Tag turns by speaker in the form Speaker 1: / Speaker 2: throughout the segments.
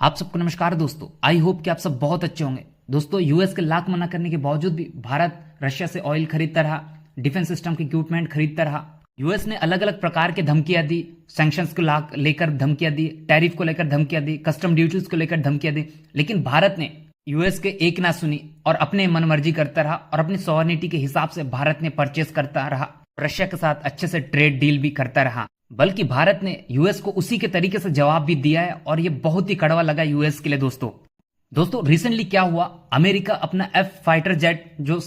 Speaker 1: आप सबको नमस्कार दोस्तों। आई होप कि आप सब बहुत अच्छे होंगे। दोस्तों, यूएस के लाख मना करने के बावजूद भी भारत रशिया से ऑयल खरीदता रहा, डिफेंस सिस्टम के इक्विपमेंट खरीदता रहा। यूएस ने अलग अलग प्रकार के धमकियां दी, सैंक्शंस को लेकर धमकियां दी, टैरिफ को लेकर धमकियां दी, कस्टम ड्यूटीज को लेकर धमकियां दी। लेकिन भारत ने यूएस के एक ना सुनी और अपने मनमर्जी करता रहा और अपनी सॉवरेनिटी के हिसाब से भारत ने परचेस करता रहा, रशिया के साथ अच्छे से ट्रेड डील भी करता रहा। बल्कि भारत ने यूएस को उसी के तरीके से जवाब भी दिया है और ये बहुत ही कड़वा लगा यूएस के लिए। दोस्तों रिसेंटली क्या हुआ, अमेरिका अपना एफ फाइटर जेट जो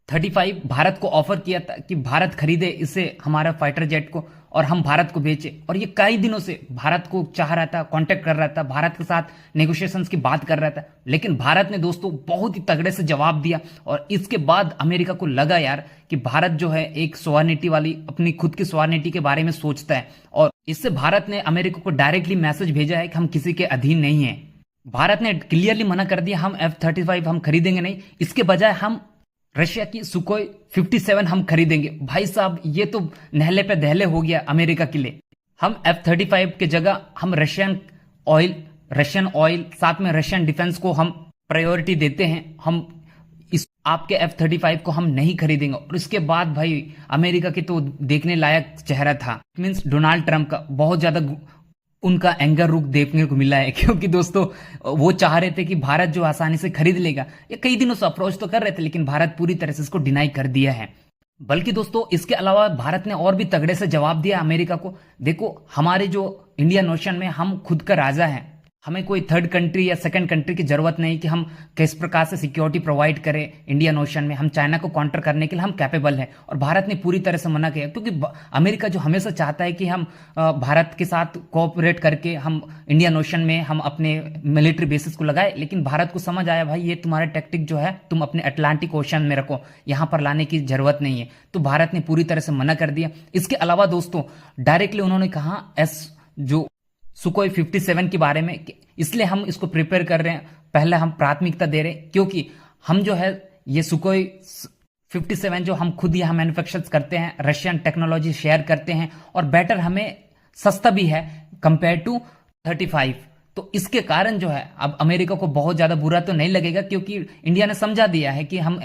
Speaker 1: 35 भारत को ऑफर किया था कि भारत खरीदे इसे, हमारा फाइटर जेट को, और हम भारत को बेचे। और ये कई दिनों से भारत को चाह रहा था, कांटेक्ट कर रहा था, भारत के साथ नेगोशिएशंस की बात कर रहा था। लेकिन भारत ने दोस्तों बहुत ही तगड़े से जवाब दिया और इसके बाद अमेरिका को लगा यार कि भारत जो है एक सॉवरेनिटी वाली, अपनी खुद की सॉवरेनिटी के बारे में सोचता है। और इससे भारत ने अमेरिका को डायरेक्टली मैसेज भेजा है कि हम किसी के अधीन नहीं है। भारत ने क्लियरली मना कर दिया, हम F-35 हम खरीदेंगे नहीं, इसके बजाय हम रशिया की सुकोई 57 हम खरीदेंगे। भाई साहब, ये तो नहले पे दहले हो गया अमेरिका के लिए। हम F-35 के जगह हम रशियन ऑयल साथ में रशियन डिफेंस को हम प्रायोरिटी देते हैं। हम इस आपके F-35 को हम नहीं खरीदेंगे। और इसके बाद भाई अमेरिका के तो देखने लायक चेहरा था। मीन्स डोनाल्ड ट्रंप का बहुत ज्यादा उनका एंगर रुख देखने को मिला है, क्योंकि दोस्तों वो चाह रहे थे कि भारत जो आसानी से खरीद लेगा। ये कई दिनों से अप्रोच तो कर रहे थे, लेकिन भारत पूरी तरह से इसको डिनाई कर दिया है। बल्कि दोस्तों इसके अलावा भारत ने और भी तगड़े से जवाब दिया अमेरिका को। देखो, हमारे जो इंडियन ओशन में हम खुद का राजा हैं, हमें कोई थर्ड कंट्री या सेकंड कंट्री की जरूरत नहीं कि हम किस प्रकार से सिक्योरिटी प्रोवाइड करें इंडियन ओशन में। हम चाइना को काउंटर करने के लिए हम कैपेबल हैं। और भारत ने पूरी तरह से मना किया, क्योंकि अमेरिका जो हमेशा चाहता है कि हम भारत के साथ कोऑपरेट करके हम इंडियन ओशन में हम अपने मिलिट्री बेसिस को लगाए। लेकिन भारत को समझ आया भाई ये तुम्हारा टैक्टिक जो है तुम अपने अटलांटिक ओशन में रखो, यहाँ पर लाने की जरूरत नहीं है। तो भारत ने पूरी तरह से मना कर दिया। इसके अलावा दोस्तों डायरेक्टली उन्होंने कहा जो सुकोई 57 के बारे में, इसलिए हम इसको प्रिपेयर कर रहे हैं, पहले हम प्राथमिकता दे रहे हैं, क्योंकि हम जो है ये सुकोई 57 जो हम खुद यहाँ मैन्युफैक्चर करते हैं, रशियन टेक्नोलॉजी शेयर करते हैं और बेटर हमें सस्ता भी है कंपेयर टू 35। तो इसके कारण जो है अब अमेरिका को बहुत ज्यादा बुरा तो नहीं लगेगा, क्योंकि इंडिया ने समझा दिया है कि हम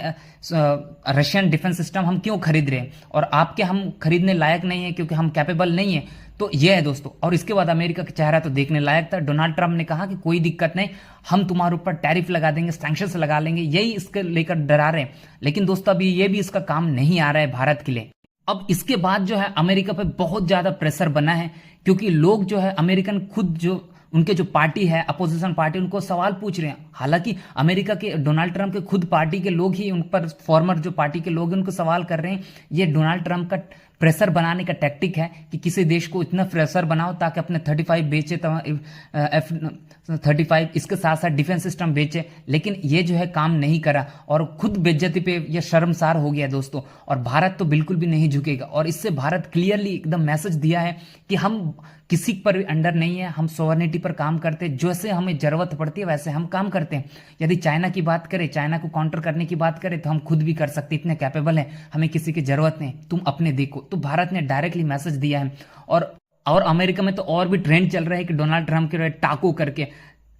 Speaker 1: रशियन डिफेंस सिस्टम हम क्यों खरीद रहे हैं और आपके हम खरीदने लायक नहीं है, क्योंकि हम कैपेबल नहीं है। तो ये है दोस्तों। और इसके बाद अमेरिका का चेहरा तो देखने लायक था। डोनाल्ड ट्रंप ने कहा कि कोई दिक्कत नहीं, हम तुम्हारे ऊपर टैरिफ लगा देंगे, सैंक्शंस लगा लेंगे, यही इसके लेकर डरा रहे हैं। लेकिन दोस्तों अभी ये भी इसका काम नहीं आ रहा है भारत के लिए। अब इसके बाद जो है अमेरिका पे बहुत ज्यादा प्रेशर बना है, क्योंकि लोग जो है अमेरिकन खुद जो उनके जो पार्टी है अपोजिशन पार्टी, उनको सवाल पूछ रहे हैं। हालांकि अमेरिका के डोनाल्ड ट्रंप के खुद पार्टी के लोग ही उन पर, फॉर्मर जो पार्टी के लोग उनको सवाल कर रहे हैं। ये डोनाल्ड ट्रंप का प्रेशर बनाने का टैक्टिक है कि किसी देश को इतना प्रेशर बनाओ ताकि अपने 35 बेचे, F-35 इसके साथ साथ डिफेंस सिस्टम बेचे। लेकिन ये जो है काम नहीं करा और खुद बेइज्जती पे ये शर्मसार हो गया दोस्तों। और भारत तो बिल्कुल भी नहीं झुकेगा। और इससे भारत क्लियरली एकदम मैसेज दिया है कि हम किसी पर भी अंडर नहीं है, हम सॉवरेनिटी पर काम करते हैं, जैसे हमें जरूरत पड़ती है वैसे हम काम करते हैं। यदि चाइना की बात करें, चाइना को काउंटर करने की बात करें, तो हम खुद भी कर सकते, इतने कैपेबल हैं, हमें किसी की जरूरत नहीं, तुम अपने देखो। तो भारत ने डायरेक्टली मैसेज दिया है। और अमेरिका में तो और भी ट्रेंड चल रहा है कि डोनाल्ड ट्रंप के टाको करके,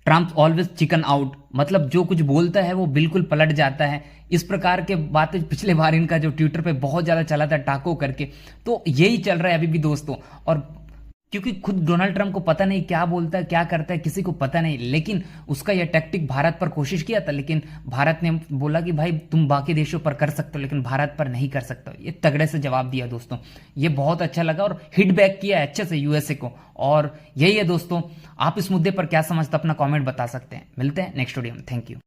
Speaker 1: ट्रंप ऑलवेज चिकन आउट, मतलब जो कुछ बोलता है वो बिल्कुल पलट जाता है। इस प्रकार के बातें पिछले बार इनका जो ट्विटर पे बहुत ज्यादा चला था टाको करके, तो यही चल रहा है अभी भी दोस्तों। और क्योंकि खुद डोनाल्ड ट्रंप को पता नहीं क्या बोलता है क्या करता है, किसी को पता नहीं। लेकिन उसका यह टैक्टिक भारत पर कोशिश किया था, लेकिन भारत ने बोला कि भाई तुम बाकी देशों पर कर सकते हो लेकिन भारत पर नहीं कर सकते। ये तगड़े से जवाब दिया दोस्तों, ये बहुत अच्छा लगा और हिट बैक किया अच्छे से यूएसए को। और यही है दोस्तों, आप इस मुद्दे पर क्या समझते अपना कॉमेंट बता सकते हैं। मिलते हैं नेक्स्ट वीडियो में। Thank you.